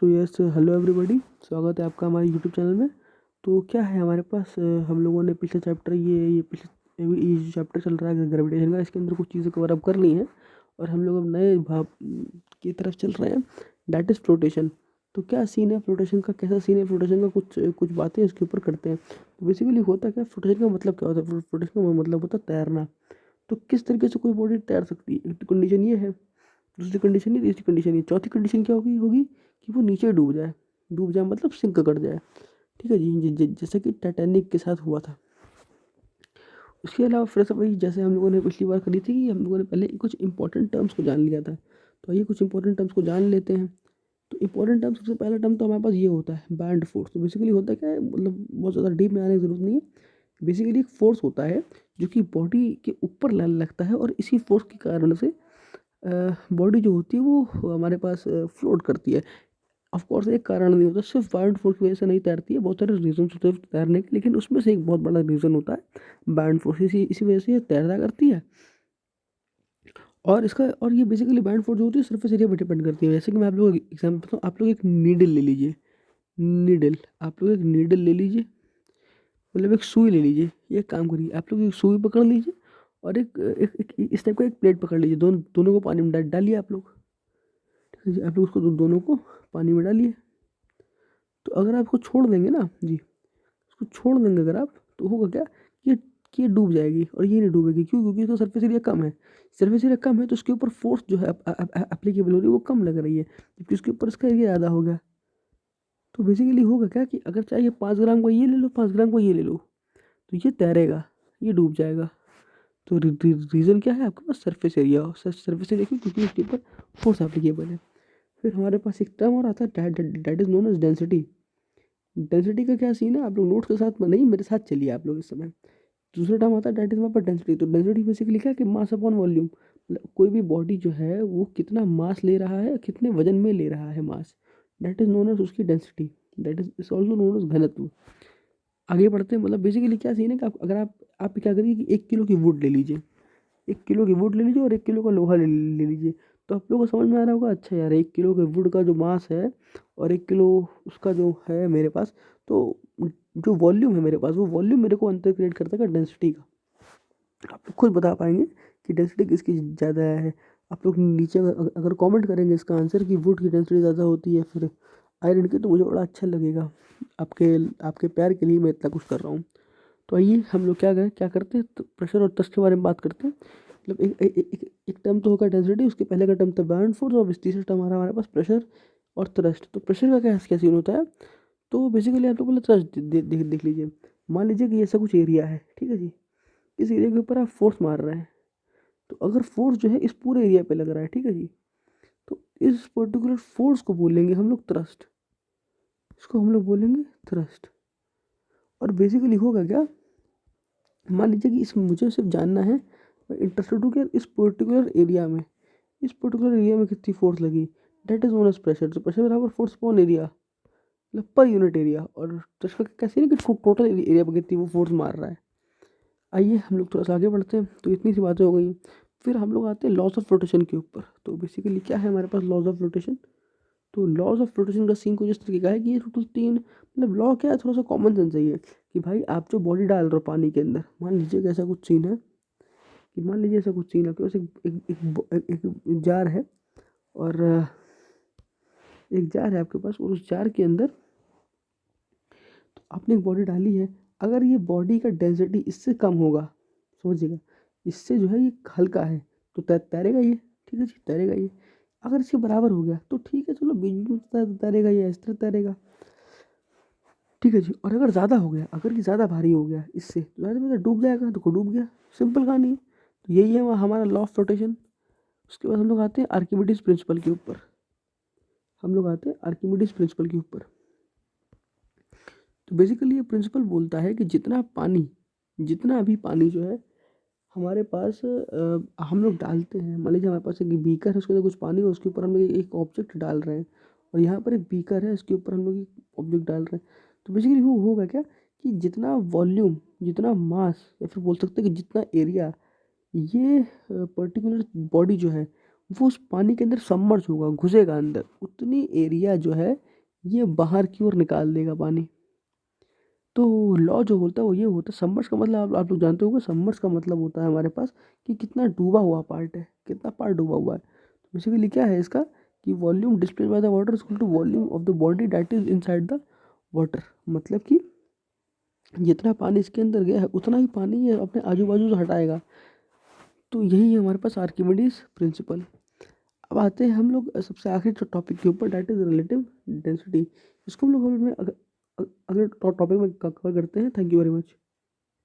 So yes hello everybody, स्वागत है आपका हमारे यूट्यूब चैनल में। तो क्या है हमारे पास, हम लोगों ने पिछले चैप्टर ये जो चैप्टर चल रहा है ग्रेविटेशन का, इसके अंदर कुछ चीज़ें कवर अप कर ली हैं और हम लोग अब नए भाग की तरफ चल रहे हैं, दैट इज़ फ्लोटेशन। तो क्या सीन है फ्लोटेशन का, कैसा सीन है फ्लोटेशन का, कुछ कुछ बातें इसके ऊपर करते हैं। तो बेसिकली होता क्या, फ्लोटेशन का मतलब क्या होता है? फ्लोटेशन का मतलब होता है तैरना। तो किस तरीके से कोई बॉडी तैर सकती है, कंडीशन ये है। दूसरी कंडीशन ये, तीसरी कंडीशन ये, चौथी कंडीशन क्या होगी होगी कि वो नीचे डूब जाए। डूब जाए मतलब सिंक कर जाए। ठीक है जी, जैसे कि टाइटैनिक के साथ हुआ था। उसके अलावा फिर से वही, जैसे हम लोगों ने पिछली बार करी थी कि हम लोगों ने पहले कुछ इंपॉर्टेंट टर्म्स को जान लिया था। तो आइए कुछ इंपॉर्टेंट टर्म्स को जान लेते हैं। तो इंपॉर्टेंट टर्म, सबसे पहला टर्म तो हमारे पास ये होता है बैंड फोर्स। तो बेसिकली होता क्या है, मतलब बहुत ज़्यादा डीप में आने की ज़रूरत नहीं है। बेसिकली एक फोर्स होता है जो कि बॉडी के ऊपर लगता है, और इसी फोर्स के कारण से बॉडी जो होती है वो हमारे पास फ्लोट करती है। ऑफ कोर्स एक कारण नहीं होता, सिर्फ बैंड फोर्स की वजह से नहीं तैरती है, बहुत सारे रीजन होते हैं तैरने के, लेकिन उसमें से एक बहुत बड़ा रीज़न होता है बैंड फोर्स। इसी वजह से ये तैरना करती है। और ये बेसिकली बैंड फोर्स जो होती है सरफेस एरिया पर डिपेंड करती है। जैसे कि मैं आप लोग एग्जाम्पल बताऊँ, आप लोग एक नीडल ले लीजिए। नीडल आप लोग एक नीडल ले लीजिए, मतलब एक सुई ले लीजिए। ये काम करिए, आप लोग एक सुई पकड़ लीजिए और इस टाइप का एक प्लेट पकड़ लीजिए। दोनों को पानी में डालिए आप लोग। ठीक है जी, आप लोग उसको दोनों को पानी में डालिए। तो अगर आप उसको छोड़ देंगे ना जी, उसको छोड़ देंगे अगर आप, तो होगा क्या कि ये डूब जाएगी और ये नहीं डूबेगी। क्यों? क्योंकि इसका सरफेस एरिया कम है। सरफेस एरिया कम है तो उसके ऊपर फोर्स जो है एप्लीकेबल हो रही है वो कम लग रही है, जबकि उसके ऊपर इसका एरिया ज़्यादा हो गया। तो बेसिकली होगा क्या कि अगर चाहिए 5 ग्राम का ये ले लो, 5 ग्राम का ये ले लो, तो ये तैरेगा, ये डूब जाएगा। तो रीज़न क्या है, आपके पास सरफेस एरिया। सरफेस एरिया क्यों? क्योंकि उसके ऊपर फोर्स एप्लीकेबल है। फिर हमारे पास एक टर्म और आता है, that is known as density. Density का क्या सीन है, आप लोग नोट्स के साथ में नहीं, मेरे साथ चलिए आप लोग इस समय। दूसरा टर्म आता है दैट इज वहाँ पर डेंसिटी। तो डेंसिटी बेसिकली क्या है कि मास अपॉन वॉल्यूम, मतलब कोई भी बॉडी जो है वो कितना मास ले रहा है, कितने वजन में ले रहा है mass, that is known as उसकी density. That is also known as घनत्व। आगे बढ़ते हैं, मतलब बेसिकली क्या सीन है कि अगर आप क्या करिए कि 1 किलो की वुड ले लीजिए। 1 किलो की वुड ले लीजिए और 1 किलो का लोहा ले लीजिए। तो आप लोगों को समझ में आ रहा होगा, अच्छा यार 1 किलो के वुड का जो मास है और 1 किलो उसका जो है मेरे पास, तो जो वॉल्यूम है मेरे पास, वो वॉल्यूम मेरे को अंतर क्रिएट करता है डेंसिटी का। आप लोग खुद बता पाएंगे कि डेंसिटी किसकी ज़्यादा है। आप लोग नीचे अगर कमेंट करेंगे इसका आंसर कि वुड की डेंसिटी ज़्यादा होती है फिर आयरन की, तो मुझे बड़ा अच्छा लगेगा। आपके आपके प्यार के लिए मैं इतना कुछ कर रहा हूँ। तो आइए हम लोग क्या करते हैं, तो प्रेशर और थ्रस्ट के बारे में बात करते हैं। मतलब एक टर्म तो होगा डेंसिटी, उसके पहले का टर्म था बैंड फोर्स, और तीसरा टर्म आ रहा है हमारे पास प्रेशर और थ्रस्ट। तो प्रेशर का क्या सीन होता है, तो बेसिकली आप लोग पहले थ्रस्ट देख लीजिए। मान लीजिए कि ऐसा कुछ एरिया है, ठीक है जी। इस एरिया के ऊपर आप फोर्स मार रहे हैं, तो अगर फोर्स जो है इस पूरे एरिया पे लग रहा है, ठीक है जी, तो इस पर्टिकुलर फोर्स को बोलेंगे हम लोग थ्रस्ट। इसको हम लोग बोलेंगे थ्रस्ट। और बेसिकली होगा क्या, मान लीजिए कि इस मुझे सिर्फ जानना है, मैं इंटरेस्टेड हूँ कि इस पर्टिकुलर एरिया में कितनी फोर्स लगी, that is known as pressure. तो प्रेशर बराबर फोर्स अपॉन एरिया, मतलब पर यूनिट एरिया। और प्रेशर कैसे नहीं कि टोटल एरिया पर कितनी वो फोर्स मार रहा है। आइए हम लोग थोड़ा सा आगे बढ़ते हैं। तो इतनी सी बातें हो गई। फिर हम लोग आते हैं लॉज ऑफ रोटेशन के ऊपर। तो बेसिकली क्या है हमारे पास लॉज ऑफ रोटेशन। तो लॉज ऑफ रोटेशन का सीन कुछ इस तरीके का है कि ये टोटल 3, मतलब लॉ क्या है, थोड़ा सा कॉमन सेंस है ये, कि भाई आप जो बॉडी डाल रहे हो पानी के अंदर, मान लीजिए कि ऐसा कुछ सीन है, कि मान लीजिए ऐसा कुछ सीन है कि बस एक जार है, और एक जार है आपके पास, और उस जार के अंदर तो आपने एक बॉडी डाली है। अगर ये बॉडी का डेंसिटी इससे कम होगा, समझिएगा, इससे जो है ये हल्का है, तो तैरेगा ये, ठीक है जी, तैरेगा ये। अगर इसके बराबर हो गया तो ठीक है, चलो बीच बीच में तैरेगा ये, इस तरह तैरेगा, ठीक है जी। और अगर ज़्यादा हो गया, अगर ये ज़्यादा भारी हो गया इससे, तो ज़्यादा मतलब डूब जाएगा, तो डूब गया, सिंपल कहानी है। तो यही है हमारा लॉ ऑफ रोटेशन। उसके बाद हम लोग आते हैं आर्किमिडीज प्रिंसिपल के ऊपर। तो बेसिकली ये प्रिंसिपल बोलता है कि जितना भी पानी जो है हमारे पास हम लोग डालते हैं, मान लीजिए हमारे पास एक बीकर है, उसके अंदर कुछ पानी है, उसके ऊपर हम लोग एक ऑब्जेक्ट डाल रहे हैं, और यहाँ पर एक बीकर है, इसके ऊपर हम लोग एक ऑब्जेक्ट डाल रहे हैं। तो बेसिकली वो होगा क्या कि जितना वॉल्यूम, जितना मास, या फिर बोल सकते हैं कि जितना एरिया ये पर्टिकुलर बॉडी जो है वो उस पानी के अंदर सबमर्ज होगा, घुसेगा अंदर, उतनी एरिया जो है ये बाहर की ओर निकाल देगा पानी। तो लॉ जो होता है वो ये होता है, सबमर्स का मतलब आप लोग जानते होंगे, सबमर्स का मतलब होता है हमारे पास कि कितना डूबा हुआ पार्ट है, कितना पार्ट डूबा हुआ है। तो बेसिकली क्या है इसका कि volume displace by the water is equal to volume of the body that is inside the water. मतलब कि जितना पानी इसके अंदर गया है उतना ही पानी ये अपने आजू बाजू से हटाएगा। तो यही है हमारे पास आर्किमिडीज प्रिंसिपल। अब आते हैं हम लोग सबसे आखिरी जो टॉपिक के ऊपर, दैट इज रिलेटिव डेंसिटी। इसको हम लोग में अगले टॉपिक में कवर करते हैं। Thank you very much.